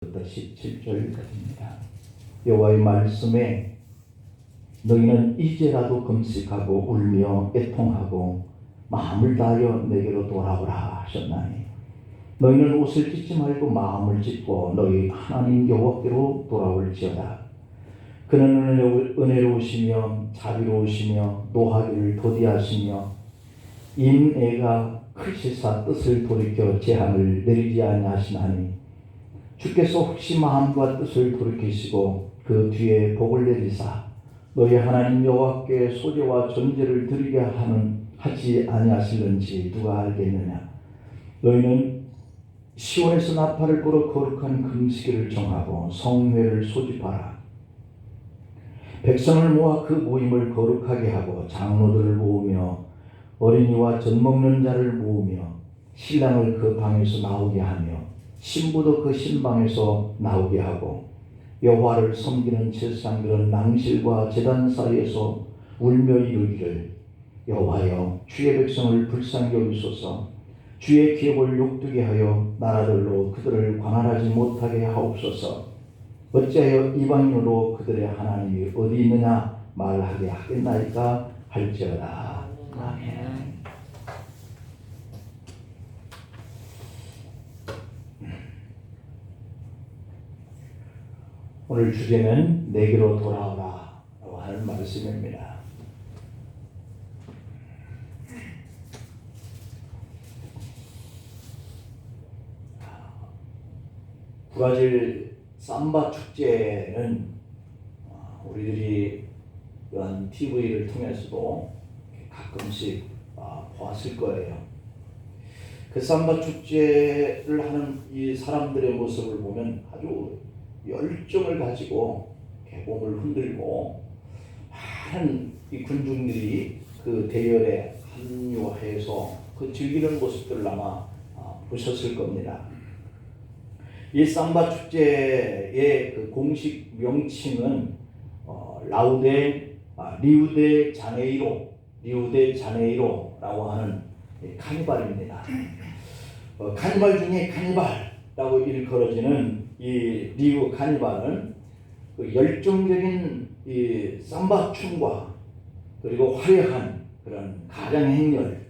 17절까지입니다. 여호와의 말씀에 너희는 이제라도 금식하고 울며 애통하고 마음을 다하여 내게로 돌아오라 하셨나니 너희는 옷을 찢지 말고 마음을 찢고 너희 하나님 여호와께로 돌아올지어다. 그는 은혜로우시며 자비로우시며 노하기를 도디하시며 인애가 크시사 뜻을 돌이켜 재앙을 내리지 아니하시나니 주께서 혹시 마음과 뜻을 돌이키시고 그 뒤에 복을 내리사 너희 하나님 여호와께 소제와 전제를 드리게 하지 아니하실는지 누가 알겠느냐. 너희는 시온에서 나팔을 불어 거룩한 금식일을 정하고 성회를 소집하라. 백성을 모아 그 모임을 거룩하게 하고 장로들을 모으며 어린이와 젖먹는 자를 모으며 신랑을 그 방에서 나오게 하며 신부도 그 신방에서 나오게 하고 여호와를 섬기는 제사장들은 낭실과 제단 사이에서 울며 이르기를 여호와여 주의 백성을 불쌍히 여기소서 주의 기업을 욕되게 하여 나라들로 그들을 관할하지 못하게 하옵소서. 어찌하여 이방인으로 그들의 하나님이 어디 있느냐 말하게 하겠나이까 할지어다. 아멘. 오늘 주제는 내게로 돌아오라 라고 하는 말씀입니다. 브라질 삼바 축제는 우리들이 이런 TV를 통해서도 가끔씩 보았을 거예요. 그 삼바 축제를 하는 이 사람들의 모습을 보면 아주 열정을 가지고 개봉을 흔들고 많은 이 군중들이 그 대열에 합류해서 그 즐기는 모습들을 아마 보셨을 겁니다. 이 삼바 축제의 그 공식 명칭은 리우데 자네이로라고 하는 카니발입니다. 카니발 중에 카니발라고 일컬어지는 이 리우 카니발은 그 열정적인 이 삼바 춤과 그리고 화려한 그런 가장 행렬,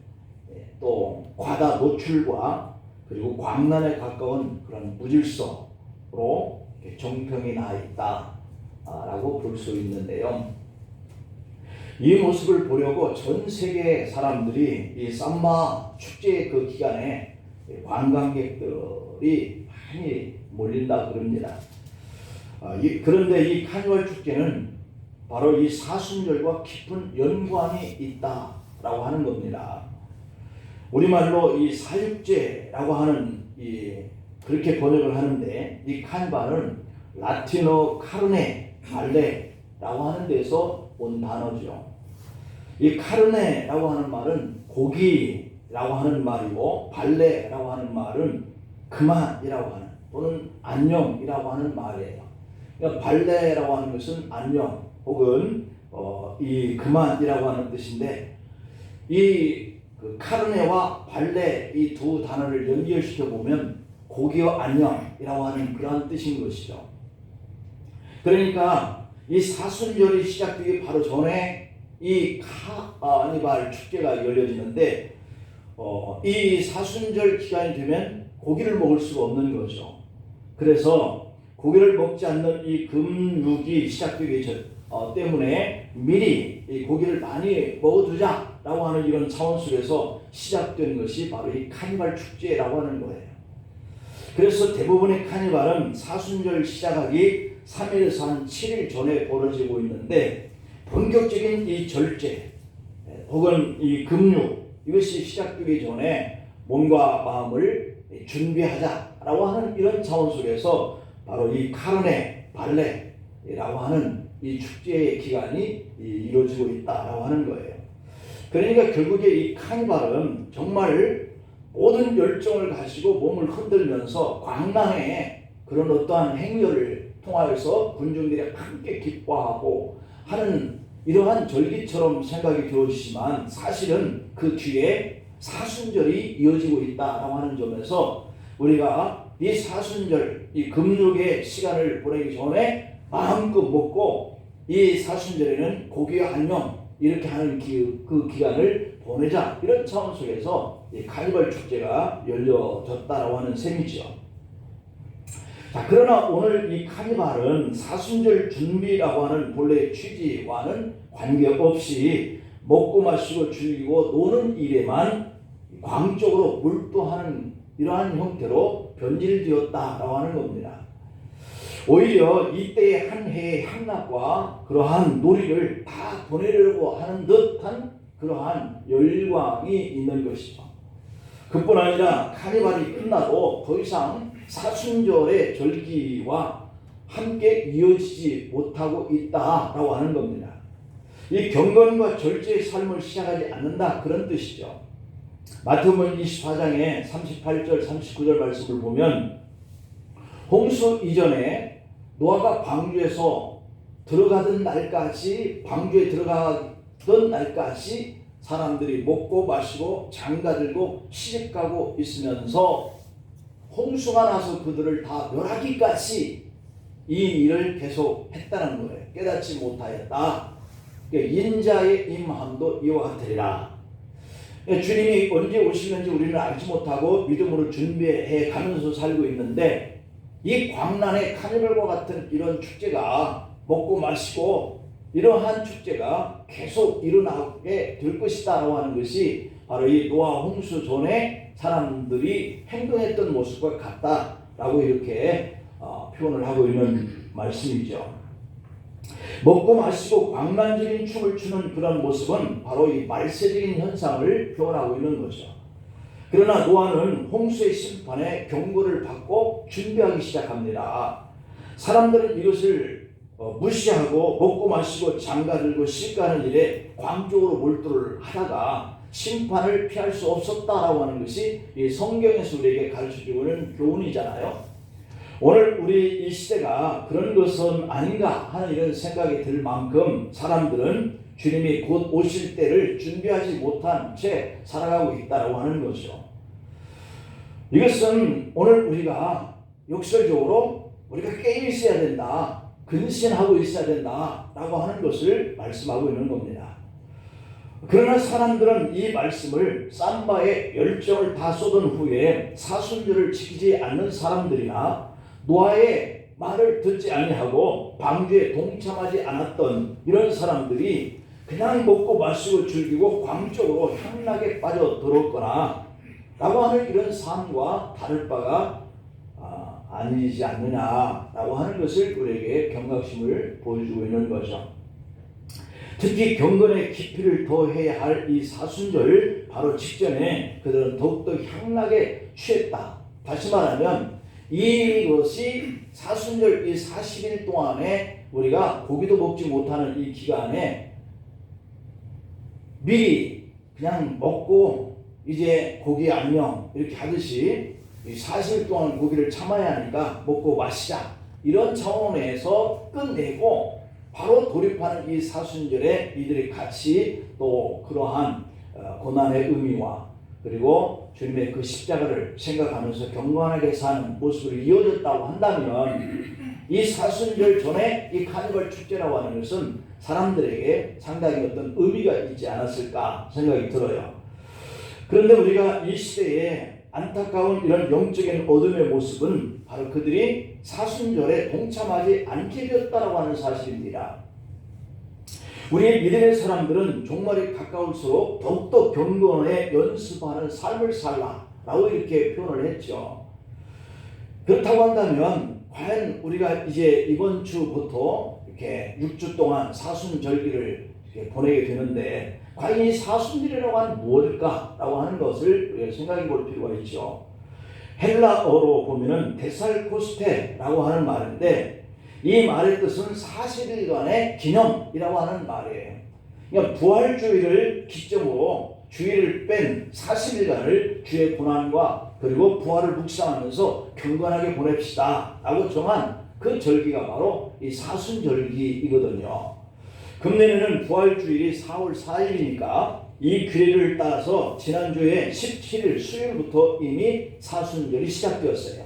또 과다 노출과 그리고 광란에 가까운 그런 무질서로 정평이 나 있다라고 볼 수 있는데요. 이 모습을 보려고 전 세계 사람들이 이 삼바 축제의 그 기간에 관광객들이 많이 몰린다 그럽니다. 그런데 이 카니발 축제는 바로 이 사순절과 깊은 연관이 있다라고 하는 겁니다. 우리말로 이 사육제라고 하는 그렇게 번역을 하는데 이 카니발은 라틴어 카르네 발레라고 하는 데서 온 단어죠. 이 카르네라고 하는 말은 고기라고 하는 말이고 발레라고 하는 말은 그만이라고 하는 또는 안녕이라고 하는 말이에요. 그러니까 발레라고 하는 것은 안녕 혹은 이 그만이라고 하는 뜻인데 그 카르네와 발레 이 두 단어를 연결시켜 보면 고기와 안녕이라고 하는 그러한 뜻인 것이죠. 그러니까 이 사순절이 시작되기 바로 전에 이 카니발 축제가 열려지는데 이 사순절 기간이 되면 고기를 먹을 수가 없는 거죠. 그래서 고기를 먹지 않는 이 금육이 시작되기 때문에 미리 이 고기를 많이 먹어두자라고 하는 이런 차원 속에서 시작된 것이 바로 이 카니발 축제라고 하는 거예요. 그래서 대부분의 카니발은 사순절 시작하기 3일에서 한 7일 전에 벌어지고 있는데 본격적인 이 절제 혹은 이 금육 이것이 시작되기 전에 몸과 마음을 준비하자라고 하는 이런 차원 속에서 바로 이 카르네 발레라고 하는 이 축제의 기간이 이루어지고 있다라고 하는 거예요. 그러니까 결국에 이 카니발은 정말 모든 열정을 가지고 몸을 흔들면서 광란의 그런 어떠한 행렬을 통하여서 군중들이 함께 기뻐하고 하는 이러한 절기처럼 생각이 되어지지만 사실은 그 뒤에 사순절이 이어지고 있다라고 하는 점에서 우리가 이 사순절, 이 금육의 시간을 보내기 전에 마음껏 먹고 이 사순절에는 고기와 안녕 이렇게 하는 그 기간을 보내자, 이런 차원 속에서 이 카니발 축제가 열려졌다라고 하는 셈이죠. 자, 그러나 오늘 이 카니발은 사순절 준비라고 하는 본래의 취지와는 관계없이 먹고 마시고 즐기고 노는 일에만 광적으로 몰두하는 이러한 형태로 변질되었다라고 하는 겁니다. 오히려 이때의 한 해의 향락과 그러한 놀이를 다 보내려고 하는 듯한 그러한 열광이 있는 것이죠. 그뿐 아니라 카니발이 끝나도 더 이상 사순절의 절기와 함께 이어지지 못하고 있다라고 하는 겁니다. 이 경건과 절제의 삶을 시작하지 않는다, 그런 뜻이죠. 마태복음 24장의 38절 39절 말씀을 보면 홍수 이전에 노아가 방주에서 들어가던 날까지, 방주에 들어가던 날까지 사람들이 먹고 마시고 장가들고 시집가고 있으면서 홍수가 나서 그들을 다 멸하기까지 이 일을 계속 했다는 거예요. 깨닫지 못하였다. 인자의 임함도 이와 같으리라. 주님이 언제 오시는지 우리는 알지 못하고 믿음으로 준비해 가면서 살고 있는데, 이 광란의 카니발과 같은 이런 축제가, 먹고 마시고 이러한 축제가 계속 일어나게 될 것이다 라고 하는 것이 바로 이 노아 홍수 전에 사람들이 행동했던 모습과 같다라고 이렇게 표현을 하고 있는 말씀이죠. 먹고 마시고 광란적인 춤을 추는 그런 모습은 바로 이 말세적인 현상을 표현하고 있는 거죠. 그러나 노아는 홍수의 심판에 경고를 받고 준비하기 시작합니다. 사람들은 이것을 무시하고 먹고 마시고 장가들고 시집가는 일에 광적으로 몰두를 하다가 심판을 피할 수 없었다라고 하는 것이 이 성경에서 우리에게 가르쳐주고 있는 교훈이잖아요. 오늘 우리 이 시대가 그런 것은 아닌가 하는 이런 생각이 들 만큼 사람들은 주님이 곧 오실 때를 준비하지 못한 채 살아가고 있다고 하는 거죠. 이것은 오늘 우리가 역설적으로 우리가 깨어 있어야 된다, 근신하고 있어야 된다라고 하는 것을 말씀하고 있는 겁니다. 그러나 사람들은 이 말씀을 삼바에 열정을 다 쏟은 후에 사순절을 지키지 않는 사람들이나 노아의 말을 듣지 아니하고 방주에 동참하지 않았던 이런 사람들이 그냥 먹고 마시고 즐기고 광적으로 향락에 빠져들었거나 라고 하는 이런 삶과 다를 바가 아니지 않느냐라고 하는 것을 우리에게 경각심을 보여주고 있는 거죠. 특히 경건의 깊이를 더해야 할 이 사순절 바로 직전에 그들은 더욱더 향락에 취했다. 다시 말하면 이것이 사순절 이 40일 동안에 우리가 고기도 먹지 못하는 이 기간에 미리 그냥 먹고 이제 고기 안녕 이렇게 하듯이 이 40일 동안 고기를 참아야 하니까 먹고 마시자, 이런 차원에서 끝내고 바로 돌입하는 이 사순절에 이들이 같이 또 그러한 고난의 의미와 그리고 주님의 그 십자가를 생각하면서 경건하게 사는 모습을 이어졌다고 한다면 이 사순절 전에 이 카니발 축제라고 하는 것은 사람들에게 상당히 어떤 의미가 있지 않았을까 생각이 들어요. 그런데 우리가 이 시대에 안타까운 이런 영적인 어둠의 모습은 바로 그들이 사순절에 동참하지 않게 되었다고 하는 사실입니다. 우리의 믿음의 사람들은 종말이 가까울수록 더욱더 경건에 연습하는 삶을 살라라고 이렇게 표현을 했죠. 그렇다고 한다면 과연 우리가 이제 이번 주부터 이렇게 6주 동안 사순절기를 이렇게 보내게 되는데 과연 이 사순절이라고 하는 무엇일까라고 하는 것을 우리가 생각해 볼 필요가 있죠. 헬라어로 보면은 데살코스테라고 하는 말인데 이 말의 뜻은 40일간의 기념이라고 하는 말이에요. 그러니까 부활주의를 기점으로 주일을 뺀 40일간을 주의 고난과 그리고 부활을 묵상하면서 경건하게 보냅시다 라고 정한 그 절기가 바로 이 사순절기이거든요. 금년에는 부활주일이 4월 4일이니까 이 규례를 따라서 지난주에 17일 수요일부터 이미 사순절이 시작되었어요.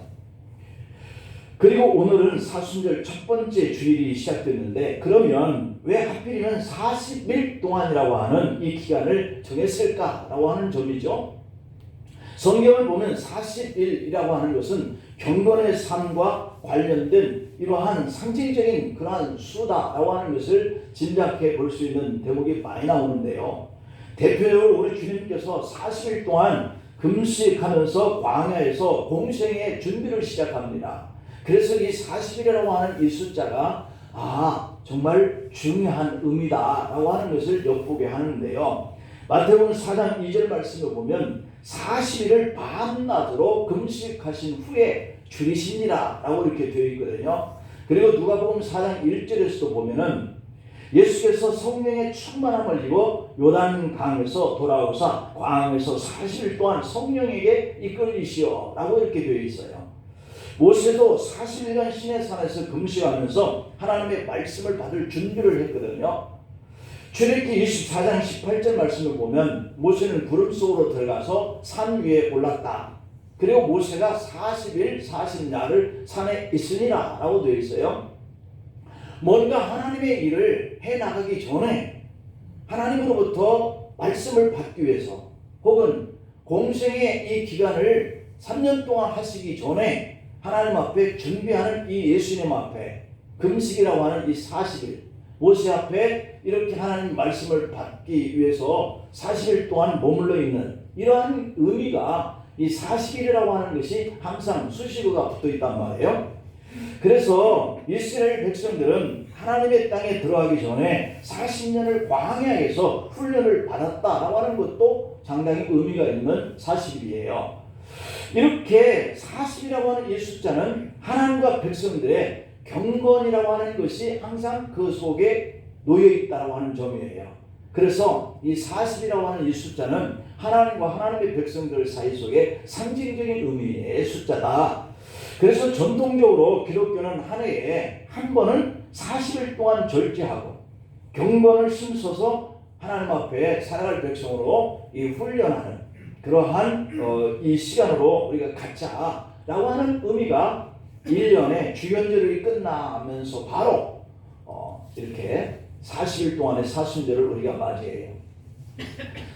그리고 오늘은 사순절 첫 번째 주일이 시작됐는데, 그러면 왜 하필이면 40일 동안이라고 하는 이 기간을 정했을까라고 하는 점이죠. 성경을 보면 40일이라고 하는 것은 경건의 삶과 관련된 이러한 상징적인 그러한 수다라고 하는 것을 짐작해 볼 수 있는 대목이 많이 나오는데요. 대표적으로 우리 주님께서 40일 동안 금식하면서 광야에서 공생의 준비를 시작합니다. 그래서 이 40일이라고 하는 이 숫자가 정말 중요한 의미다라고 하는 것을 엿보게 하는데요. 마태복음 4장 2절 말씀을 보면 40일을 밤낮으로 금식하신 후에 줄이시니라 라고 이렇게 되어 있거든요. 그리고 누가복음 4장 1절에서도 보면은 예수께서 성령의 충만함을 입어 요단강에서 돌아오사 광야에서 40일 동안 성령에게 이끌리시오 라고 이렇게 되어 있어요. 모세도 40일간 시내산에서 금식하면서 하나님의 말씀을 받을 준비를 했거든요. 출애굽기 24장 18절 말씀을 보면 모세는 구름 속으로 들어가서 산 위에 올랐다. 그리고 모세가 40일 40야를 산에 있으니라 라고 되어 있어요. 뭔가 하나님의 일을 해나가기 전에 하나님으로부터 말씀을 받기 위해서, 혹은 공생의 이 기간을 3년 동안 하시기 전에 하나님 앞에 준비하는 이 예수님 앞에 금식이라고 하는 이 40일, 모세 앞에 이렇게 하나님 말씀을 받기 위해서 40일 동안 머물러 있는 이러한 의미가 이 40일이라고 하는 것이 항상 수식어가 붙어 있단 말이에요. 그래서 이스라엘 백성들은 하나님의 땅에 들어가기 전에 40년을 광야에서 훈련을 받았다라고 하는 것도 상당히 의미가 있는 40일이에요. 이렇게 40이라고 하는 이 숫자는 하나님과 백성들의 경건이라고 하는 것이 항상 그 속에 놓여 있다고 하는 점이에요. 그래서 이 40이라고 하는 이 숫자는 하나님과 하나님의 백성들 사이 속에 상징적인 의미의 숫자다. 그래서 전통적으로 기독교는 한 해에 한 번은 40일 동안 절제하고 경건을 힘써서 하나님 앞에 살아갈 백성으로 이 훈련하는 그러한 이 시간으로 우리가 갖자라고 하는 의미가 1년에 주연절이 끝나면서 바로 이렇게 40일 동안의 사순절을 우리가 맞이해요.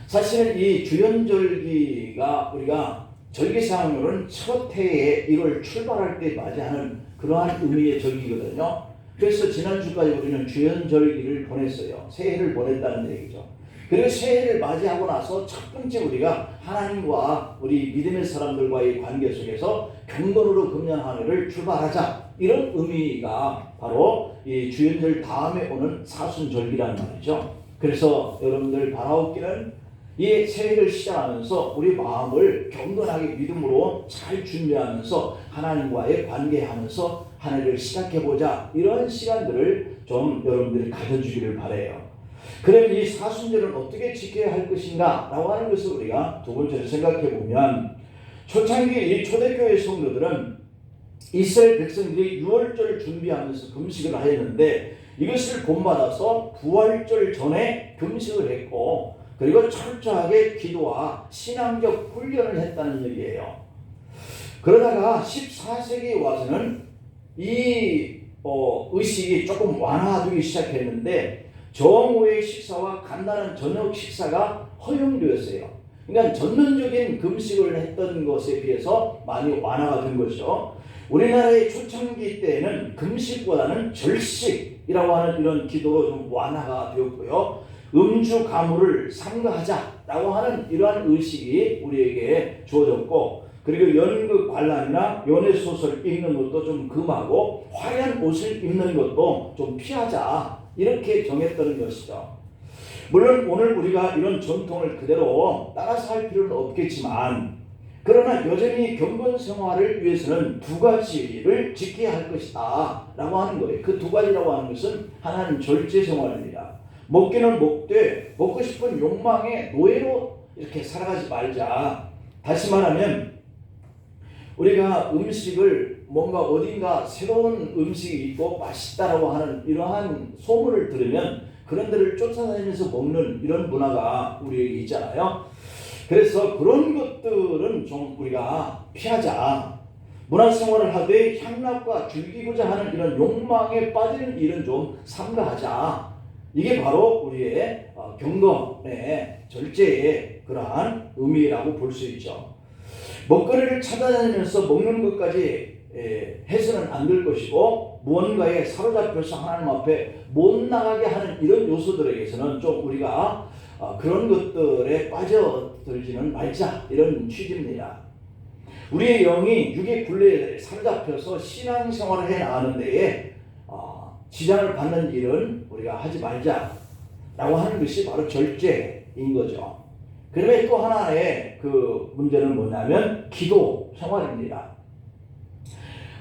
사실은 이 주연절기가 우리가 절기상으로는 첫 해에 1월 출발할 때 맞이하는 그러한 의미의 절기거든요. 그래서 지난주까지 우리는 주연절기를 보냈어요. 새해를 보냈다는 얘기죠. 그리고 새해를 맞이하고 나서 첫 번째 우리가 하나님과 우리 믿음의 사람들과의 관계 속에서 경건으로 금년 한 해를 출발하자, 이런 의미가 바로 이 주연절 다음에 오는 사순절기라는 말이죠. 그래서 여러분들 바라옵기는 이 새해를 시작하면서 우리 마음을 경건하게 믿음으로 잘 준비하면서 하나님과의 관계하면서 한 해를 시작해보자, 이런 시간들을 좀 여러분들이 가져주기를 바라요. 그럼 이 사순절은 어떻게 지켜야 할 것인가 라고 하는 것을 우리가 두 번째로 생각해 보면, 초창기 이 초대교회 성도들은 이스라엘 백성들이 유월절 준비하면서 금식을 하였는데, 이것을 본받아서 부활절 전에 금식을 했고, 그리고 철저하게 기도와 신앙적 훈련을 했다는 얘기예요. 그러다가 14세기에 와서는 이 의식이 조금 완화되기 시작했는데, 정오의 식사와 간단한 저녁 식사가 허용되었어요. 그러니까 전면적인 금식을 했던 것에 비해서 많이 완화가 된 거죠. 우리나라의 초창기 때에는 금식보다는 절식이라고 하는 이런 기도로 좀 완화가 되었고요. 음주 가물을 삼가하자라고 하는 이러한 의식이 우리에게 주어졌고, 그리고 연극 관람이나 연애소설 읽는 것도 좀 금하고 화려한 옷을 입는 것도 좀 피하자, 이렇게 정했던 것이죠. 물론 오늘 우리가 이런 전통을 그대로 따라서 할 필요는 없겠지만, 그러나 여전히 경건 생활을 위해서는 두 가지를 지켜야 할 것이다 라고 하는 거예요. 그 두 가지라고 하는 것은 하나는 절제 생활입니다. 먹기는 먹되 먹고 싶은 욕망의 노예로 이렇게 살아가지 말자. 다시 말하면 우리가 음식을 뭔가 어딘가 새로운 음식이 있고 맛있다라고 하는 이러한 소문을 들으면 그런 데를 쫓아다니면서 먹는 이런 문화가 우리에게 있잖아요. 그래서 그런 것들은 좀 우리가 피하자. 문화생활을 하되 향락과 즐기고자 하는 이런 욕망에 빠지는 일은 좀 삼가하자. 이게 바로 우리의 경건의 절제의 그러한 의미라고 볼 수 있죠. 먹거리를 찾아다니면서 먹는 것까지 해서는 안 될 것이고, 무언가에 사로잡혀서 하나님 앞에 못 나가게 하는 이런 요소들에게서는 좀 우리가 그런 것들에 빠져들지는 말자, 이런 취지입니다. 우리의 영이 육의 굴레에 사로잡혀서 신앙생활을 해 나가는 데에 지장을 받는 일은 우리가 하지 말자라고 하는 것이 바로 절제인 거죠. 그러면 또 하나의 그 문제는 뭐냐면 기도 생활입니다.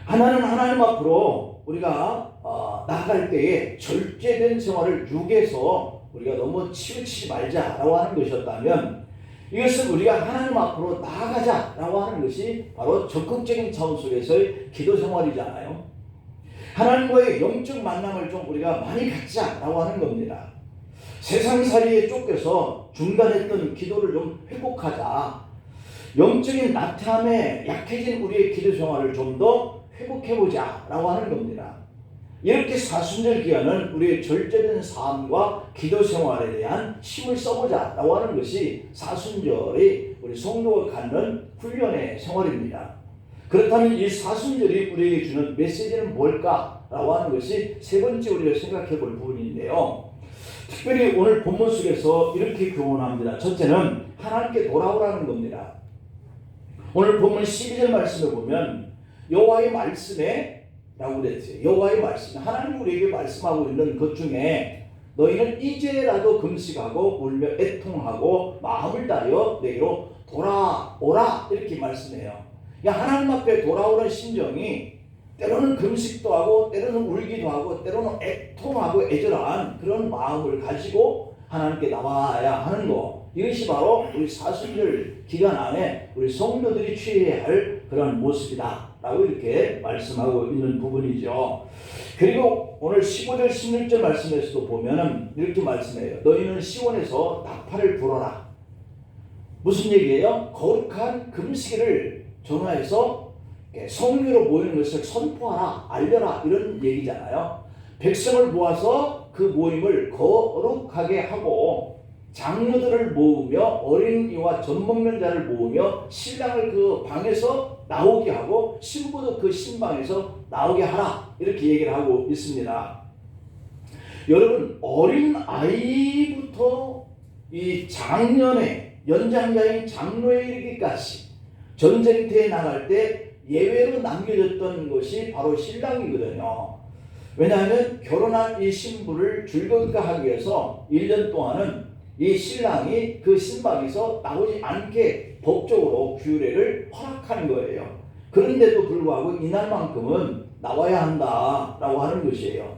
하나는 하나님 앞으로 우리가 나아갈 때에 절제된 생활을 육에서 우리가 너무 치우치지 말자라고 하는 것이었다면, 이것은 우리가 하나님 앞으로 나아가자라고 하는 것이 바로 적극적인 차원 속에서의 기도 생활이잖아요. 하나님과의 영적 만남을 좀 우리가 많이 갖자라고 하는 겁니다. 세상살이에 쫓겨서 중단했던 기도를 좀 회복하자. 영적인 나태함에 약해진 우리의 기도 생활을 좀 더 회복해보자라고 하는 겁니다. 이렇게 사순절 기간은 우리의 절제된 삶과 기도 생활에 대한 힘을 써보자라고 하는 것이 사순절이 우리 성도가 갖는 훈련의 생활입니다. 그렇다면 이 사순절이 우리에게 주는 메시지는 뭘까라고 하는 것이 세 번째 우리가 생각해 볼 부분인데요. 특별히 오늘 본문 속에서 이렇게 교훈합니다. 첫째는 하나님께 돌아오라는 겁니다. 오늘 본문 12절 말씀을 보면 여호와의 말씀에 라고 그랬어요. 여호와의 말씀, 하나님 우리에게 말씀하고 있는 것 중에 너희는 이제라도 금식하고 울며 애통하고 마음을 다하여 내게로 돌아오라, 이렇게 말씀해요. 하나님 앞에 돌아오는 심정이 때로는 금식도 하고 때로는 울기도 하고 때로는 애통하고 애절한 그런 마음을 가지고 하나님께 나와야 하는 거, 이것이 바로 우리 사순절 기간 안에 우리 성도들이 취해야 할 그런 모습이다 라고 이렇게 말씀하고 있는 부분이죠. 그리고 오늘 15절 16절 말씀에서도 보면은 이렇게 말씀해요. 너희는 시온에서 나팔을 불어라. 무슨 얘기예요? 거룩한 금식일을 정하여서 성교로 모이는 것을 선포하라, 알려라, 이런 얘기잖아요. 백성을 모아서 그 모임을 거룩하게 하고 장로들을 모으며 어린이와 젖먹는 자를 모으며 신랑을 그 방에서 나오게 하고 신부도 그 신방에서 나오게 하라, 이렇게 얘기를 하고 있습니다. 여러분, 어린 아이부터 이 장년의 연장자인 장로에 이르기까지 전쟁터에 나갈 때 예외로 남겨졌던 것이 바로 신랑이거든요. 왜냐하면 결혼한 이 신부를 즐겁게 하기 위해서 1년 동안은 이 신랑이 그 신방에서 나오지 않게 법적으로 규례를 허락하는 거예요. 그런데도 불구하고 이날만큼은 나와야 한다라고 하는 것이에요.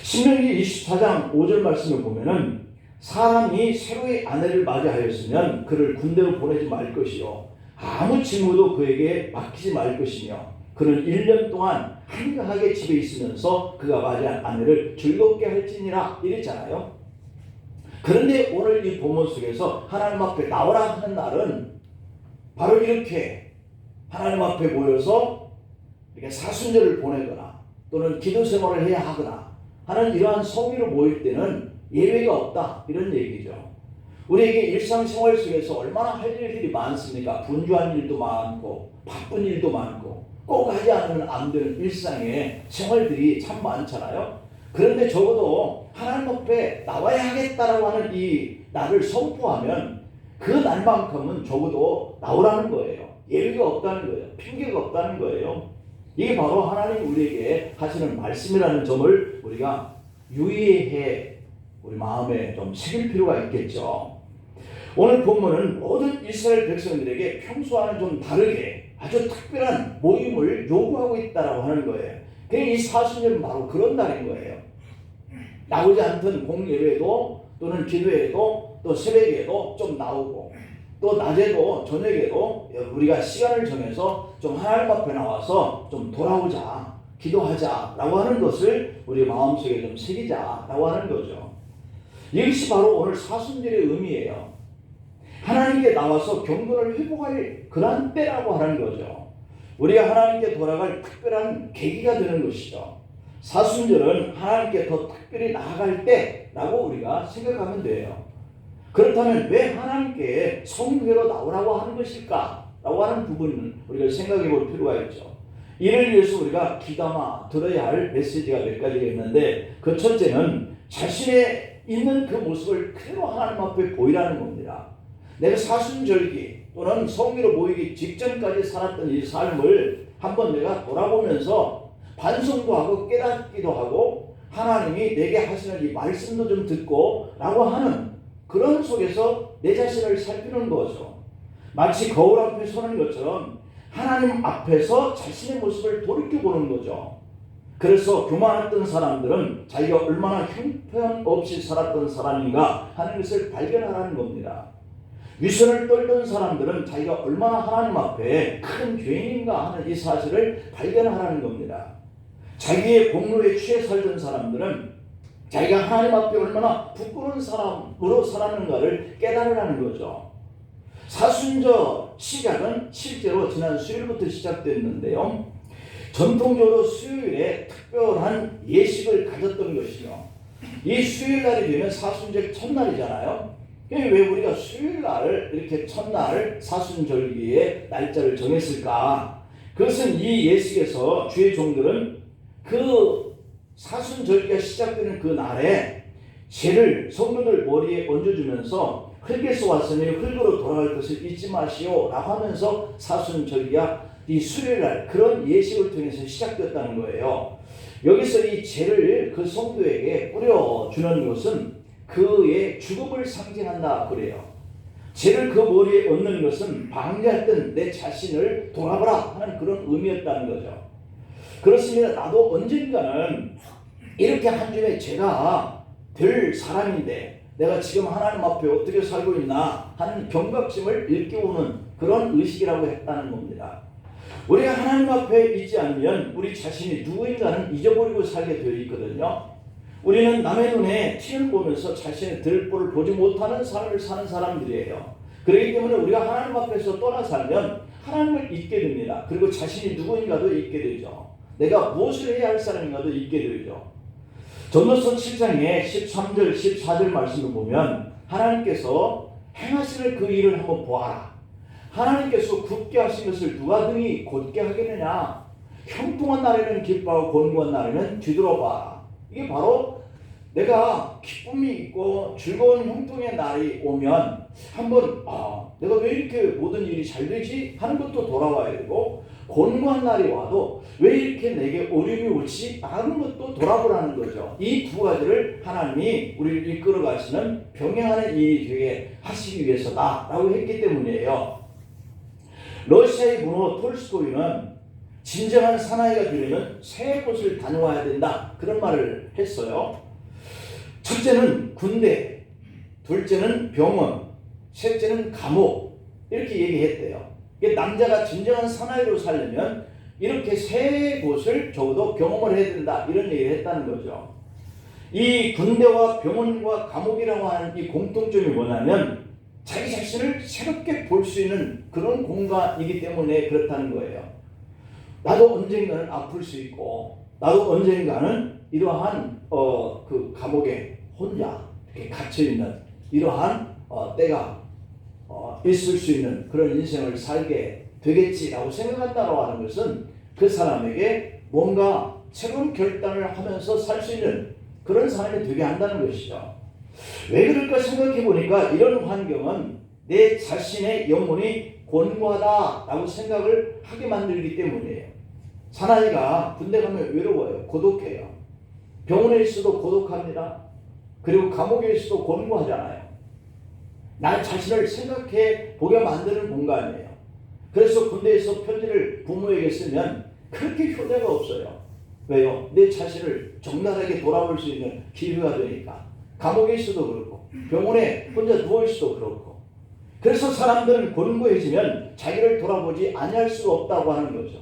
신명기 24장 5절 말씀을 보면은 사람이 새로의 아내를 맞이하였으면 그를 군대로 보내지 말 것이요 아무 직무도 그에게 맡기지 말 것이며 그는 1년 동안 한가하게 집에 있으면서 그가 맞이한 아내를 즐겁게 할지니라, 이랬잖아요. 그런데 오늘 이 본문 속에서 하나님 앞에 나오라 하는 날은 바로 이렇게 하나님 앞에 모여서 이렇게 사순절을 보내거나 또는 기도 생활을 해야 하거나 하는 이러한 성의로 모일 때는 예외가 없다, 이런 얘기죠. 우리에게 일상생활 속에서 얼마나 할 일들이 많습니까? 분주한 일도 많고 바쁜 일도 많고 꼭 하지 않으면 안 되는 일상의 생활들이 참 많잖아요. 그런데 적어도 하나님 앞에 나와야 하겠다라고 하는 이 날을 선포하면 그 날만큼은 적어도 나오라는 거예요. 예외가 없다는 거예요. 핑계가 없다는 거예요. 이게 바로 하나님 우리에게 하시는 말씀이라는 점을 우리가 유의해 우리 마음에 좀 새길 필요가 있겠죠. 오늘 본문은 모든 이스라엘 백성들에게 평소와는 좀 다르게 아주 특별한 모임을 요구하고 있다라고 하는 거예요. 이 사순절은 바로 그런 날인 거예요. 나오지 않던 공예배도 또는 기도회도 또 새벽에도 좀 나오고 또 낮에도 저녁에도 우리가 시간을 정해서 좀 하나님 앞에 나와서 좀 돌아오자, 기도하자라고 하는 것을 우리 마음속에 좀 새기자라고 하는 거죠. 이것이 바로 오늘 사순절의 의미예요. 하나님께 나와서 경건을 회복할 그런 때라고 하는 거죠. 우리가 하나님께 돌아갈 특별한 계기가 되는 것이죠. 사순절은 하나님께 더 특별히 나아갈 때라고 우리가 생각하면 돼요. 그렇다면 왜 하나님께 성교회로 나오라고 하는 것일까? 라고 하는 부분은 우리가 생각해 볼 필요가 있죠. 이를 위해서 우리가 귀담아 들어야 할 메시지가 몇 가지가 있는데, 그 첫째는 자신의 있는 그 모습을 그대로 하나님 앞에 보이라는 겁니다. 내가 사순절기 또는 성교로 모이기 직전까지 살았던 이 삶을 한번 내가 돌아보면서 반성도 하고 깨닫기도 하고 하나님이 내게 하시는 이 말씀도 좀 듣고 라고 하는 그런 속에서 내 자신을 살피는 거죠. 마치 거울 앞에 서는 것처럼 하나님 앞에서 자신의 모습을 돌이켜보는 거죠. 그래서 교만했던 사람들은 자기가 얼마나 형편없이 살았던 사람인가 하는 것을 발견하라는 겁니다. 위선을 떨던 사람들은 자기가 얼마나 하나님 앞에 큰 죄인인가 하는 이 사실을 발견하라는 겁니다. 자기의 공로에 취해 살던 사람들은 자기가 하나님 앞에 얼마나 부끄러운 사람으로 살았는가를 깨달으라는 거죠. 사순절 시작은 실제로 지난 수요일부터 시작됐는데요. 전통적으로 수요일에 특별한 예식을 가졌던 것이요. 이 수요일날이 되면 사순절 첫날이잖아요. 왜 우리가 수요일날 이렇게 첫날 사순절기에 날짜를 정했을까? 그것은 이 예식에서 주의 종들은 그 사순절기가 시작되는 그 날에 죄를 성도들 머리에 얹어주면서 흙에서 왔으니 흙으로 돌아갈 것을 잊지 마시오 라고 하면서 사순절기가 이 수요일날 그런 예식을 통해서 시작됐다는 거예요. 여기서 이 죄를 그 성도에게 뿌려주는 것은 그의 죽음을 상징한다 그래요. 죄를 그 머리에 얹는 것은 방해했던 내 자신을 돌아보라 하는 그런 의미였다는 거죠. 그렇습니다. 나도 언젠가는 이렇게 한 줌의 죄가 될 사람인데 내가 지금 하나님 앞에 어떻게 살고 있나 하는 경각심을 일깨우는 그런 의식이라고 했다는 겁니다. 우리가 하나님 앞에 있지 않으면 우리 자신이 누구인가는 잊어버리고 살게 되어 있거든요. 우리는 남의 눈에 티를 보면서 자신의 들보를 보지 못하는 삶을 사는 사람들이에요. 그렇기 때문에 우리가 하나님 앞에서 떠나 살면 하나님을 잊게 됩니다. 그리고 자신이 누구인가도 잊게 되죠. 내가 무엇을 해야 할 사람인가도 잊게 되죠. 전도서 7장에 13절 14절 말씀을 보면 하나님께서 행하시는 그 일을 한번 보아라. 하나님께서 굳게 하신 것을 누가 등이 곧게 하겠느냐. 형통한 날에는 기뻐하고 곤고한 날에는 뒤돌아봐. 이게 바로 내가 기쁨이 있고 즐거운 형통의 날이 오면 한번 내가 왜 이렇게 모든 일이 잘 되지 하는 것도 돌아와야 되고, 곤고한 날이 와도 왜 이렇게 내게 어려움이 올지 하는 것도 돌아보라는 거죠. 이 두 가지를 하나님이 우리를 이끌어 가시는 병행하는 일이 되게 하시기 위해서다라고 했기 때문이에요. 러시아의 문호 톨스토이는 진정한 사나이가 되려면 세 곳을 다녀와야 된다 그런 말을 했어요. 첫째는 군대, 둘째는 병원, 셋째는 감옥 이렇게 얘기했대요. 남자가 진정한 사나이로 살려면 이렇게 세 곳을 적어도 경험을 해야 된다 이런 얘기를 했다는 거죠. 이 군대와 병원과 감옥이라고 하는 이 공통점이 뭐냐면 자기 자신을 새롭게 볼 수 있는 그런 공간이기 때문에 그렇다는 거예요. 나도 언젠가는 아플 수 있고 나도 언젠가는 이러한 그 감옥에 혼자 이렇게 갇혀 있는 이러한 때가 있을 수 있는 그런 인생을 살게 되겠지라고 생각한다고 하는 것은 그 사람에게 뭔가 새로운 결단을 하면서 살 수 있는 그런 사람이 되게 한다는 것이죠. 왜 그럴까 생각해 보니까 이런 환경은 내 자신의 영혼이 곤고하다라고 생각을 하게 만들기 때문이에요. 사나이가 군대 가면 외로워요. 고독해요. 병원에 있어도 고독합니다. 그리고 감옥에 있어도 곤고하잖아요. 나 자신을 생각해 보게 만드는 공간이에요. 그래서 군대에서 편지를 부모에게 쓰면 그렇게 효대가 없어요. 왜요? 내 자신을 적나라하게 돌아볼 수 있는 기회가 되니까. 감옥에 있어도 그렇고 병원에 혼자 누워있어도 그렇고. 그래서 사람들은 곤고해지면 자기를 돌아보지 아니할 수가 없다고 하는 거죠.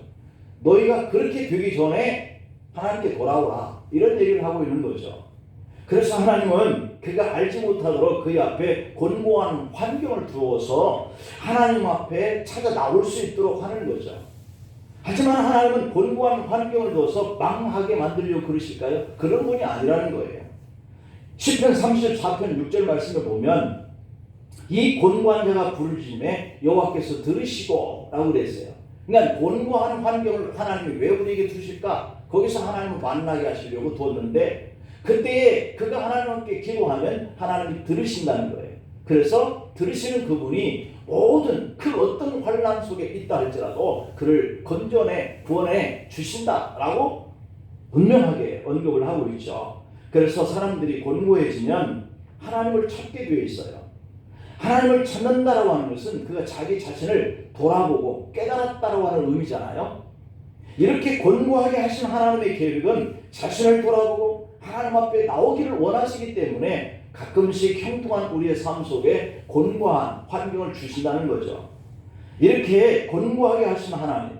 너희가 그렇게 되기 전에 하나님께 돌아오라 이런 얘기를 하고 있는 거죠. 그래서 하나님은 그가 알지 못하도록 그의 앞에 곤고한 환경을 두어서 하나님 앞에 찾아 나올 수 있도록 하는 거죠. 하지만 하나님은 곤고한 환경을 둬서 망하게 만들려고 그러실까요? 그런 분이 아니라는 거예요. 시편 34편 6절 말씀을 보면 이 곤고한 자가 부르짖음에 여호와께서 들으시고 라고 그랬어요. 그러니까 곤고한 환경을 하나님이 왜 우리에게 주실까? 거기서 하나님을 만나게 하시려고 뒀는데 그때에 그가 하나님께 기도하면 하나님이 들으신다는 거예요. 그래서 들으시는 그분이 모든 그 어떤 환난 속에 있다 할지라도 그를 건져내 구원해 주신다라고 분명하게 언급을 하고 있죠. 그래서 사람들이 곤고해지면 하나님을 찾게 되어 있어요. 하나님을 찾는다라고 하는 것은 그가 자기 자신을 돌아보고 깨달았다라고 하는 의미잖아요. 이렇게 곤고하게 하신 하나님의 계획은 자신을 돌아보고 하나님 앞에 나오기를 원하시기 때문에 가끔씩 형통한 우리의 삶 속에 곤고한 환경을 주신다는 거죠. 이렇게 곤고하게 하신 하나님,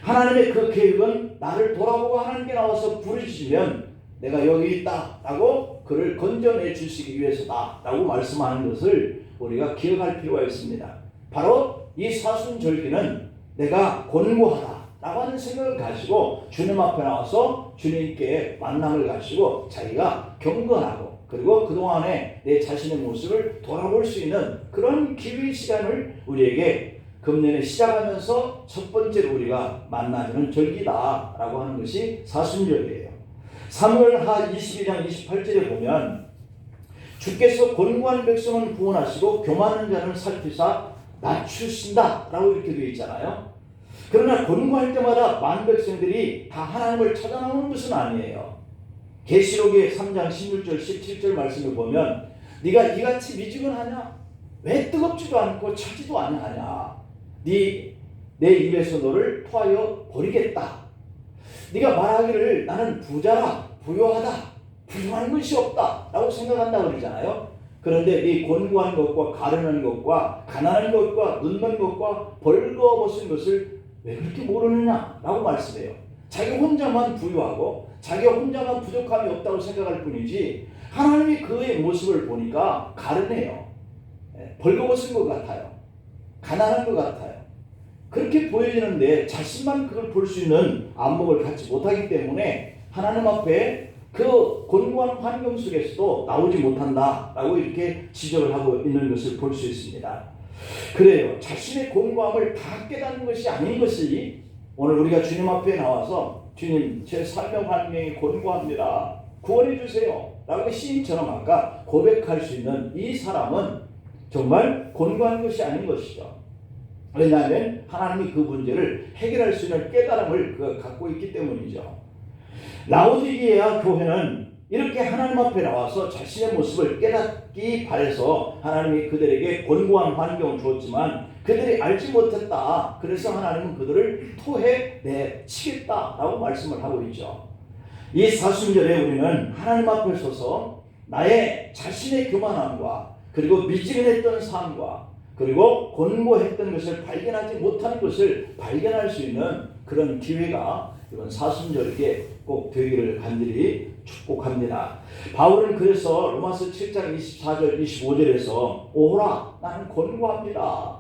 하나님의 그 계획은 나를 돌아보고 하나님께 나와서 부르짖으면 내가 여기 있다 라고 그를 건져내 주시기 위해서다 라고 말씀하는 것을 우리가 기억할 필요가 있습니다. 바로 이 사순절기는 내가 곤고하다 라고 하는 생각을 가지고 주님 앞에 나와서 주님께 만남을 가지고 자기가 경건하고 그리고 그동안에 내 자신의 모습을 돌아볼 수 있는 그런 기회의 시간을 우리에게 금년에 시작하면서 첫 번째로 우리가 만나주는 절기다라고 하는 것이 사순절이에요. 사무엘하 22장 28절에 보면 주께서 곤고한 백성은 구원하시고 교만한 자는 살피사 낮추신다 라고 이렇게 되어 있잖아요. 그러나 곤고할 때마다 많은 백성들이 다 하나님을 찾아 나오는 것은 아니에요. 계시록의 3장 16절 17절 말씀을 보면 네가 이같이 미지근하냐? 왜 뜨겁지도 않고 차지도 아니하냐? 내 입에서 너를 토하여 버리겠다. 네가 말하기를 나는 부자라 부요하다 부유한 것이 없다 라고 생각한다고 그러잖아요. 그런데 이 곤고한 것과 가련한 것과 가난한 것과 눕는 것과 벌거벗은 것을 왜 그렇게 모르느냐 라고 말씀해요. 자기 혼자만 부유하고 자기 혼자만 부족함이 없다고 생각할 뿐이지 하나님이 그의 모습을 보니까 가련해요. 벌거벗은 것 같아요. 가난한 것 같아요. 그렇게 보여지는데 자신만 그걸 볼 수 있는 안목을 갖지 못하기 때문에 하나님 앞에 그 곤고한 환경 속에서도 나오지 못한다라고 이렇게 지적을 하고 있는 것을 볼 수 있습니다. 그래요. 자신의 곤고함을 다 깨닫는 것이 아닌 것이 오늘 우리가 주님 앞에 나와서 주님 제 삶의 환경이 곤고합니다. 구원해 주세요. 라고 시인처럼 아까 고백할 수 있는 이 사람은 정말 곤고한 것이 아닌 것이죠. 왜냐하면 하나님이 그 문제를 해결할 수 있는 깨달음을 갖고 있기 때문이죠. 라오디게아 교회는 이렇게 하나님 앞에 나와서 자신의 모습을 깨닫기 바라서 하나님이 그들에게 곤고한 환경을 주었지만 그들이 알지 못했다. 그래서 하나님은 그들을 토해내치겠다라고 말씀을 하고 있죠. 이 사순절에 우리는 하나님 앞에 서서 나의 자신의 교만함과 그리고 미지근했던 삶과 그리고 곤고했던 것을 발견하지 못한 것을 발견할 수 있는 그런 기회가 이번 사순절에 꼭 되기를 간절히 축복합니다. 바울은 그래서 로마서 7장 24절 25절에서 오라 나는 곤고합니다.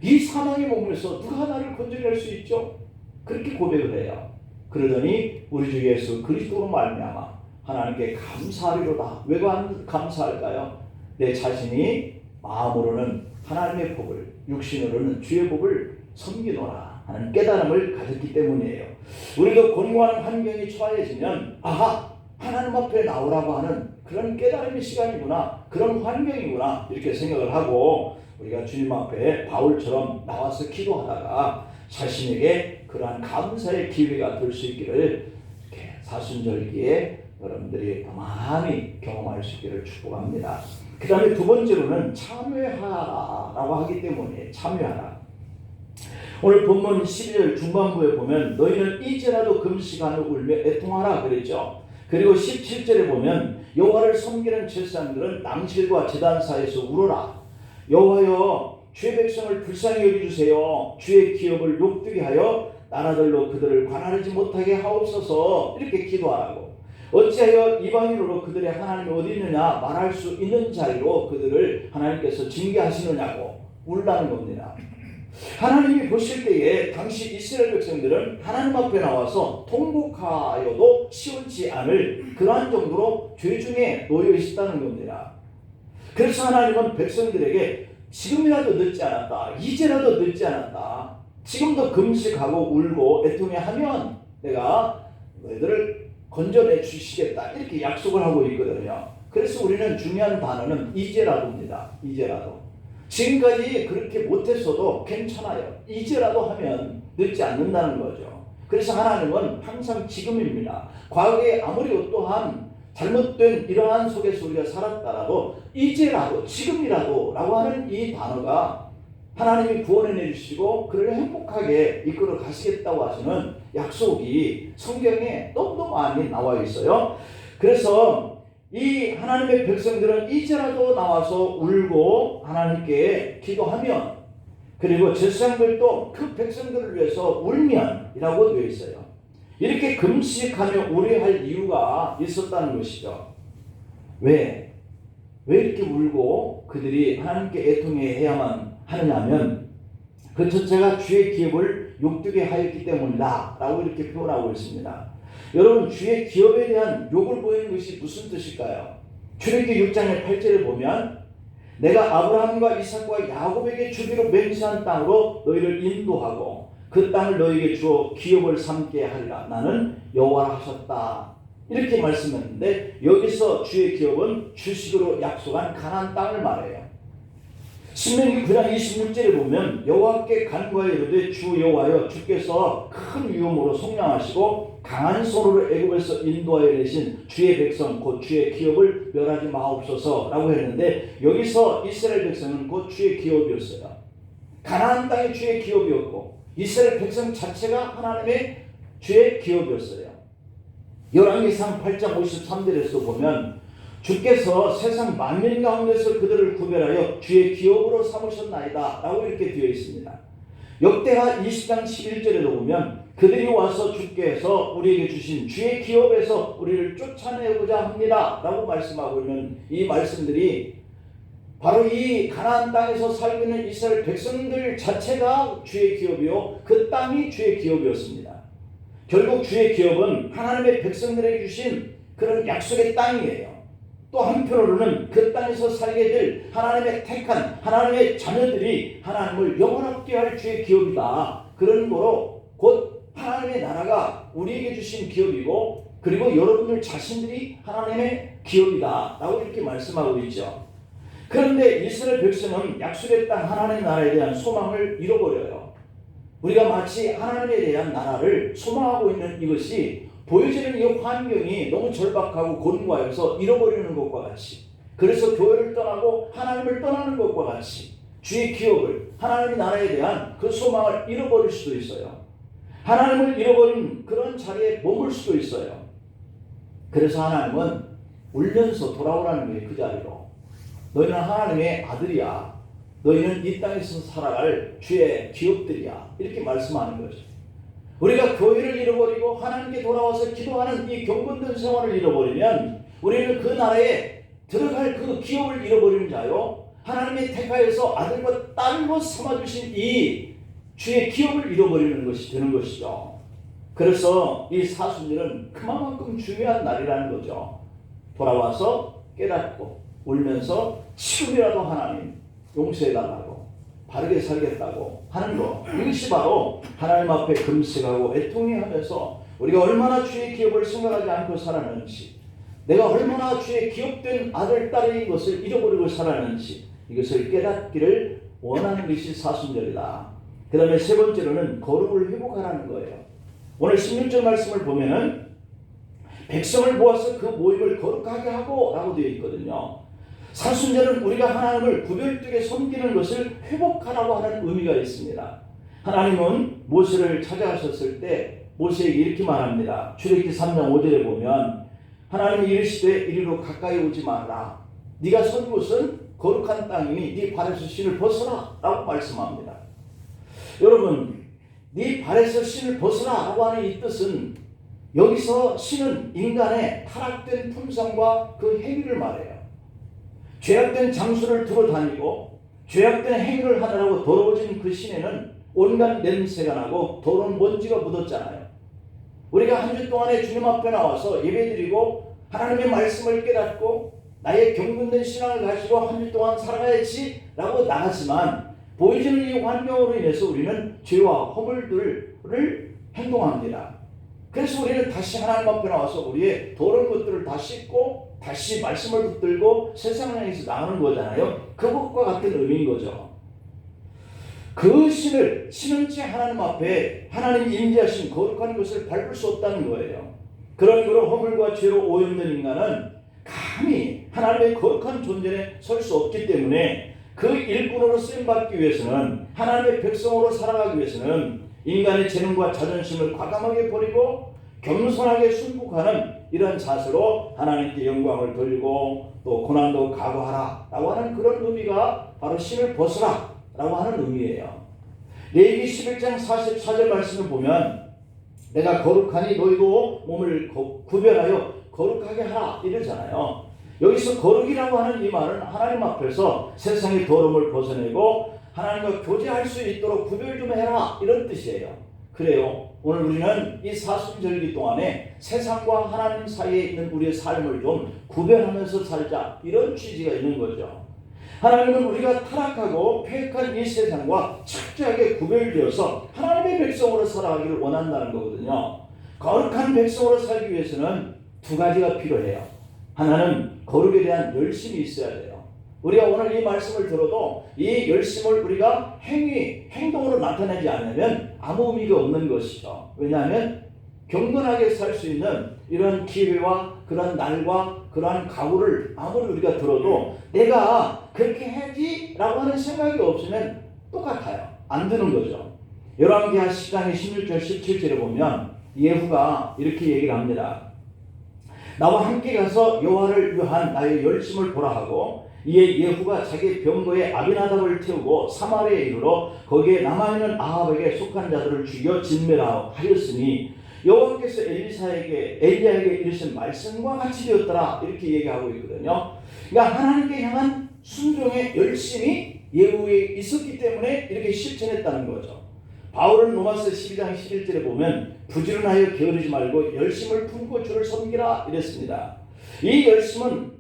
이 사망의 몸에서 누가 나를 건져낼 수 있죠? 그렇게 고백을 해요. 그러더니 우리 주 예수 그리스도로 말미암아 하나님께 감사하리로다. 왜 감사할까요? 내 자신이 마음으로는 하나님의 법을 육신으로는 주의 법을 섬기노라 하는 깨달음을 가졌기 때문이에요. 우리도 곤고한 환경이 처해지면 아하 하나님 앞에 나오라고 하는 그런 깨달음의 시간이구나 그런 환경이구나 이렇게 생각을 하고 우리가 주님 앞에 바울처럼 나와서 기도하다가 자신에게 그러한 감사의 기회가 될 수 있기를 이렇게 사순절기에 여러분들이 많이 경험할 수 있기를 축복합니다. 그 다음에 두 번째로는 참여하라라고 하기 때문에 참여하라. 오늘 본문 12절 중반부에 보면 너희는 이제라도 금식하며 울며 애통하라 그랬죠. 그리고 17절에 보면 여호와를 섬기는 제사장들은 낭실과 제단사에서 울어라. 여호와여 주의 백성을 불쌍히 여겨주세요. 주의 기업을 욕되게 하여 나라들로 그들을 관할하지 못하게 하옵소서 이렇게 기도하라고. 어찌하여 이방인으로 그들의 하나님이 어디 있느냐 말할 수 있는 자리로 그들을 하나님께서 징계하시느냐고 울라는 겁니다. 하나님이 보실 때에 당시 이스라엘 백성들은 하나님 앞에 나와서 통곡하여도 시원치 않을 그러한 정도로 죄 중에 놓여 있었다는 겁니다. 그래서 하나님은 백성들에게 지금이라도 늦지 않았다, 이제라도 늦지 않았다, 지금도 금식하고 울고 애통해하면 내가 너희들을 건져내 주시겠다, 이렇게 약속을 하고 있거든요. 그래서 우리는 중요한 단어는 이제라도입니다. 이제라도. 지금까지 그렇게 못했어도 괜찮아요. 이제라도 하면 늦지 않는다는 거죠. 그래서 하나님은 항상 지금입니다. 과거에 아무리 어떠한 잘못된 이러한 속에서 우리가 살았다라도 이제라도, 지금이라도 라고 하는 이 단어가 하나님이 구원해 주시고 그를 행복하게 이끌어 가시겠다고 하시는 약속이 성경에 너무너무 많이 나와 있어요. 그래서 이 하나님의 백성들은 이제라도 나와서 울고 하나님께 기도하면, 그리고 제사장들도 그 백성들을 위해서 울면이라고 되어 있어요. 이렇게 금식하며 우려할 이유가 있었다는 것이죠. 왜 이렇게 울고 그들이 하나님께 애통해야만 하느냐면 그 첫째가 주의 기업을 욕되게 하였기 때문이다 라고 이렇게 표현하고 있습니다. 여러분, 주의 기업에 대한 욕을 보이는 것이 무슨 뜻일까요? 출애굽기 6장의 8절을 보면 내가 아브라함과 이삭과 야곱에게 주기로 맹세한 땅으로 너희를 인도하고 그 땅을 너희에게 주어 기업을 삼게 하리라. 나는 여호와라 하셨다. 이렇게 말씀했는데 여기서 주의 기업은 주식으로 약속한 가나안 땅을 말해요. 신명기 9장 26절에 보면 여호와께 간구하여 이르되 주 여호와여 주께서 큰 위엄으로 속량하시고 강한 손으로 애굽에서 인도하여 내신 주의 백성 곧 주의 기업을 멸하지 마옵소서 라고 했는데 여기서 이스라엘 백성은 곧 주의 기업이었어요. 가나안 땅이 주의 기업이었고 이스라엘 백성 자체가 하나님의 주의 기업이었어요. 열왕기상 8장 53절에서 보면 주께서 세상 만민 가운데서 그들을 구별하여 주의 기업으로 삼으셨나이다 라고 이렇게 되어 있습니다. 역대하 20장 11절에도 보면 그들이 와서 주께서 우리에게 주신 주의 기업에서 우리를 쫓아내고자 합니다 라고 말씀하고 있는 이 말씀들이 바로 이 가나안 땅에서 살고 있는 이스라엘 백성들 자체가 주의 기업이요 그 땅이 주의 기업이었습니다. 결국 주의 기업은 하나님의 백성들에게 주신 그런 약속의 땅이에요. 또 한편으로는 그 땅에서 살게 될 하나님의 택한 하나님의 자녀들이 하나님을 영원하게 할 주의 기업이다. 그런 거로 곧 하나님의 나라가 우리에게 주신 기업이고 그리고 여러분들 자신들이 하나님의 기업이다 라고 이렇게 말씀하고 있죠. 그런데 이스라엘 백성은 약속의 땅 하나님의 나라에 대한 소망을 잃어버려요. 우리가 마치 하나님에 대한 나라를 소망하고 있는 이것이 보여지는 이 환경이 너무 절박하고 곤고하여서 잃어버리는 것과 같이, 그래서 교회를 떠나고 하나님을 떠나는 것과 같이 주의 기업을, 하나님의 나라에 대한 그 소망을 잃어버릴 수도 있어요. 하나님을 잃어버린 그런 자리에 머물 수도 있어요. 그래서 하나님은 울면서 돌아오라는 거예요. 그 자리로. 너희는 하나님의 아들이야. 너희는 이 땅에서 살아갈 주의 기업들이야. 이렇게 말씀하는 거죠. 우리가 교회를 잃어버리고 하나님께 돌아와서 기도하는 이 경건된 생활을 잃어버리면 우리는 그 나라에 들어갈 그 기업을 잃어버리는 자요, 하나님의 택하여서 아들과 딸로 삼아주신 이 주의 기업을 잃어버리는 것이 되는 것이죠. 그래서 이 사순절은 그만큼 중요한 날이라는 거죠. 돌아와서 깨닫고 울면서 지금이라도 하나님 용서해달라고, 바르게 살겠다고 하는 것, 이것이 바로 하나님 앞에 금식하고 애통해하면서 우리가 얼마나 주의 기업을 생각하지 않고 살았는지, 내가 얼마나 주의 기업된 아들, 딸인 것을 잃어버리고 살았는지 이것을 깨닫기를 원하는 것이 사순절이다. 그 다음에 세 번째로는 거룩을 회복하라는 거예요. 오늘 16절 말씀을 보면은 백성을 모아서 그 모임을 거룩하게 하고 라고 되어 있거든요. 사순절은 우리가 하나님을 구별되게 섬기는 것을 회복하라고 하는 의미가 있습니다. 하나님은 모세를 찾아가셨을 때 모세에게 이렇게 말합니다. 출애굽기 3장 5절에 보면 하나님이 이르시되 이리로 가까이 오지 말라. 네가 선 곳은 거룩한 땅이니 네 발에서 신을 벗어라 라고 말씀합니다. 여러분, 네 발에서 신을 벗어라 라고 하는 이 뜻은, 여기서 신은 인간의 타락된 품성과 그 행위를 말해요. 죄악된 장소를 두고 다니고 죄악된 행위를 하느라고 더러워진 그 시내는 온갖 냄새가 나고 더러운 먼지가 묻었잖아요. 우리가 한 주 동안에 주님 앞에 나와서 예배드리고 하나님의 말씀을 깨닫고 나의 경건된 신앙을 가지고 한 주 동안 살아가야지 라고 나가지만 보이지는 이 환경으로 인해서 우리는 죄와 허물들을 행동합니다. 그래서 우리는 다시 하나님 앞에 나와서 우리의 더러운 것들을 다 씻고 다시 말씀을 붙들고 세상을 향해서 나가는 거잖아요. 그것과 같은 의미인 거죠. 그 신은 채 하나님 앞에 하나님 임재하신 거룩한 것을 밟을 수 없다는 거예요. 그런 허물과 죄로 오염된 인간은 감히 하나님의 거룩한 존재에 설 수 없기 때문에 그 일꾼으로 쓰임받기 위해서는, 하나님의 백성으로 살아가기 위해서는 인간의 재능과 자존심을 과감하게 버리고 겸손하게 순복하는 이런 자세로 하나님께 영광을 돌리고 또 고난도 각오하라 라고 하는 그런 의미가 바로 신을 벗으라 라고 하는 의미예요. 레위기 11장 44절 말씀을 보면 내가 거룩하니 너희도 몸을 구별하여 거룩하게 하라 이러잖아요. 여기서 거룩이라고 하는 이 말은 하나님 앞에서 세상의 더러움을 벗어내고 하나님과 교제할 수 있도록 구별 좀 해라 이런 뜻이에요. 그래요. 오늘 우리는 이 사순절기 동안에 세상과 하나님 사이에 있는 우리의 삶을 좀 구별하면서 살자 이런 취지가 있는 거죠. 하나님은 우리가 타락하고 패역한 이 세상과 철저하게 구별되어서 하나님의 백성으로 살아가기를 원한다는 거거든요. 거룩한 백성으로 살기 위해서는 두 가지가 필요해요. 하나는 거룩에 대한 열심이 있어야 돼요. 우리가 오늘 이 말씀을 들어도 이 열심을 우리가 행동으로 나타내지 않으면 아무 의미가 없는 것이죠. 왜냐하면 경건하게 살 수 있는 이런 기회와 그런 날과 그러한 각오를 아무리 우리가 들어도 내가 그렇게 해야지 라고 하는 생각이 없으면 똑같아요. 안 되는 거죠. 열왕기하 10장의 16절 17절에 보면 예후가 이렇게 얘기를 합니다. 나와 함께 가서 여호와를 위한 나의 열심을 보라 하고 이에 예후가 자기 병거에 아비나답을 태우고 사마리아에 이르러 거기에 남아있는 아합에게 속한 자들을 죽여 진멸하였으니 여호와께서 엘리야에게 이르신 말씀과 같이 되었더라 이렇게 얘기하고 있거든요. 그러니까 하나님께 향한 순종의 열심이 예후에 있었기 때문에 이렇게 실천했다는 거죠. 바울은 로마서 12장 11절에 보면 부지런하여 게으르지 말고 열심을 품고 주를 섬기라 이랬습니다. 이 열심은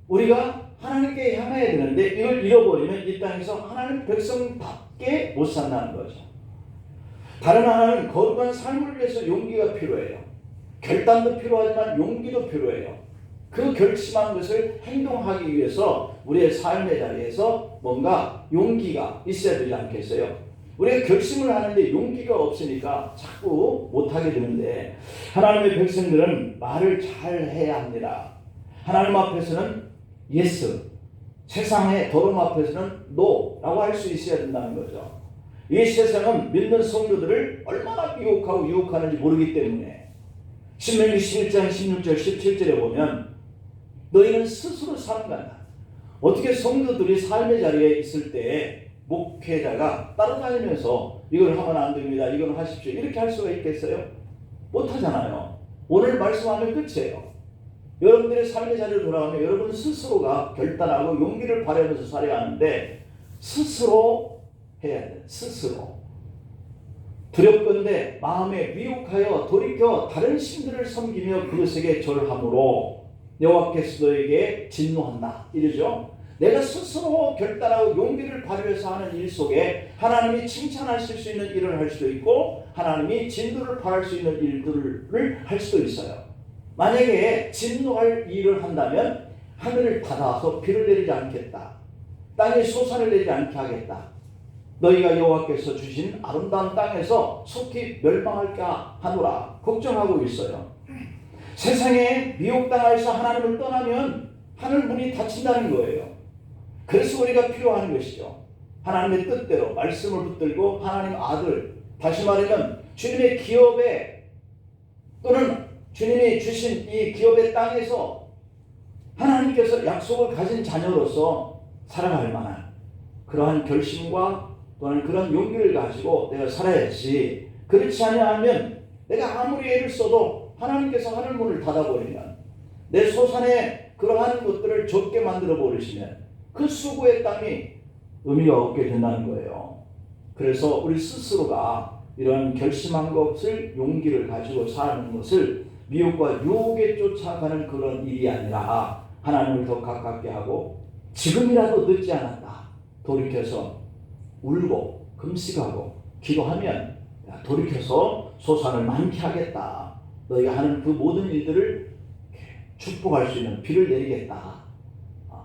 우리가 하나님께 향해야 되는데 이걸 잃어버리면 이 땅에서 하나님 백성답게 못 산다는 거죠. 다른 하나는 거룩한 삶을 위해서 용기가 필요해요. 결단도 필요하지만 용기도 필요해요. 그 결심한 것을 행동하기 위해서 우리의 삶의 자리에서 뭔가 용기가 있어야 되지 않겠어요? 우리가 결심을 하는데 용기가 없으니까 자꾸 못하게 되는데 하나님의 백성들은 말을 잘 해야 합니다. 하나님 앞에서는 yes, 세상의 더러움 앞에서는 no 라고 할 수 있어야 된다는 거죠. 이 세상은 믿는 성도들을 얼마나 유혹하고 유혹하는지 모르기 때문에 신명기 11장 16절 17절에 보면 너희는 스스로 살아간다. 어떻게 성도들이 삶의 자리에 있을 때 목회자가 따라다니면서 이걸 하면 안 됩니다. 이건 하십시오. 이렇게 할 수가 있겠어요? 못하잖아요. 오늘 말씀하면 끝이에요. 여러분들의 삶의 자리로 돌아가면 여러분 스스로가 결단하고 용기를 발휘하면서 살아야 하는데 스스로 해야 돼요. 스스로. 두렵건대 마음에 미혹하여 돌이켜 다른 신들을 섬기며 그것에게 절함으로 여호와께서 너에게 진노한다. 이러죠. 내가 스스로 결단하고 용기를 발휘해서 하는 일 속에 하나님이 칭찬하실 수 있는 일을 할 수도 있고 하나님이 진노를 바랄 수 있는 일들을 할 수도 있어요. 만약에 진노할 일을 한다면 하늘을 닫아서 비를 내리지 않겠다. 땅에 소산을 내지 않게 하겠다. 너희가 여호와께서 주신 아름다운 땅에서 속히 멸망할까 하노라 걱정하고 있어요. 세상에 미혹당하여서 하나님을 떠나면 하늘 문이 닫힌다는 거예요. 그래서 우리가 필요한 것이죠. 하나님의 뜻대로 말씀을 붙들고 하나님 아들, 다시 말하면 주님의 기업에 또는 주님이 주신 이 기업의 땅에서 하나님께서 약속을 가진 자녀로서 살아갈 만한 그러한 결심과 또는 그런 용기를 가지고 내가 살아야지. 그렇지 않으면 내가 아무리 애를 써도 하나님께서 하늘 문을 닫아버리면 내 소산에 그러한 것들을 적게 만들어 버리시면 그 수고의 땅이 의미가 없게 된다는 거예요. 그래서 우리 스스로가 이런 결심한 것을 용기를 가지고 사는 것을 미혹과 유혹에 쫓아가는 그런 일이 아니라 하나님을 더 가깝게 하고 지금이라도 늦지 않았다. 돌이켜서 울고 금식하고 기도하면 돌이켜서 소산을 많게 하겠다. 너희가 하는 그 모든 일들을 축복할 수 있는 비를 내리겠다.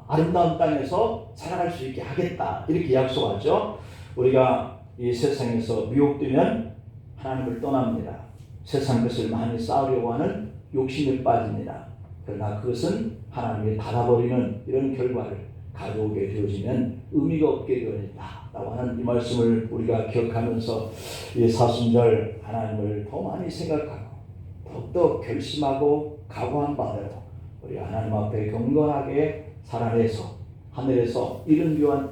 아름다운 땅에서 살아갈 수 있게 하겠다. 이렇게 약속하죠. 우리가 이 세상에서 미혹되면 하나님을 떠납니다. 세상 것을 많이 쌓으려고 하는 욕심에 빠집니다. 그러나 그것은 하나님이 닫아버리는 이런 결과를 가져오게 되어지면 의미가 없게 되어진다라고 하는 이 말씀을 우리가 기억하면서 이 사순절 하나님을 더 많이 생각하고 더욱더 결심하고 각오한 바대로 우리 하나님 앞에 경건하게 살아내서 하늘에서 이른 비와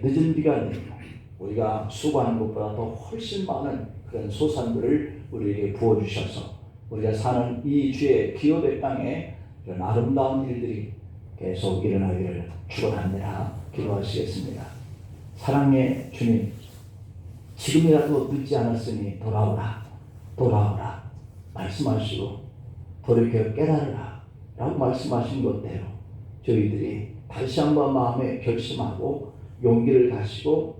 늦은 비가 내리고 우리가 수고하는 것보다 더 훨씬 많은 그런 소산들을 우리에게 부어주셔서 우리가 사는 이 주의 기업의 땅에 이런 아름다운 일들이 계속 일어나기를 축원합니다. 기도하시겠습니다. 사랑의 주님, 지금이라도 늦지 않았으니 돌아오라, 돌아오라 말씀하시고 돌이켜 깨달으라 라고 말씀하신 것대로 저희들이 다시 한번 마음에 결심하고 용기를 가지고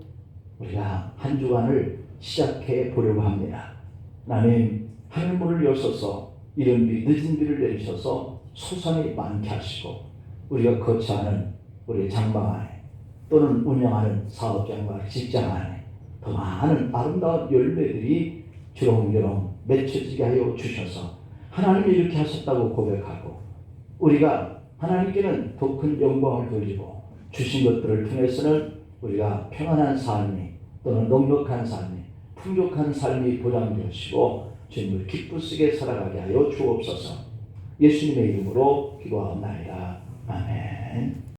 우리가 한 주간을 시작해 보려고 합니다. 하나님, 하늘문을 여셔서 이른 비 늦은 비를 내리셔서 소산이 많게 하시고 우리가 거처하는 우리 장방 안에 또는 운영하는 사업장과 직장 안에 더 많은 아름다운 열매들이 주렁주렁 맺혀지게 하여 주셔서 하나님이 이렇게 하셨다고 고백하고 우리가 하나님께는 더 큰 영광을 돌리고 주신 것들을 통해서는 우리가 평안한 삶이 또는 넉넉한 삶이 풍족한 삶이 보장되시고 주님을 기쁘시게 살아가게 하여 주옵소서. 예수님의 이름으로 기도하옵나이다.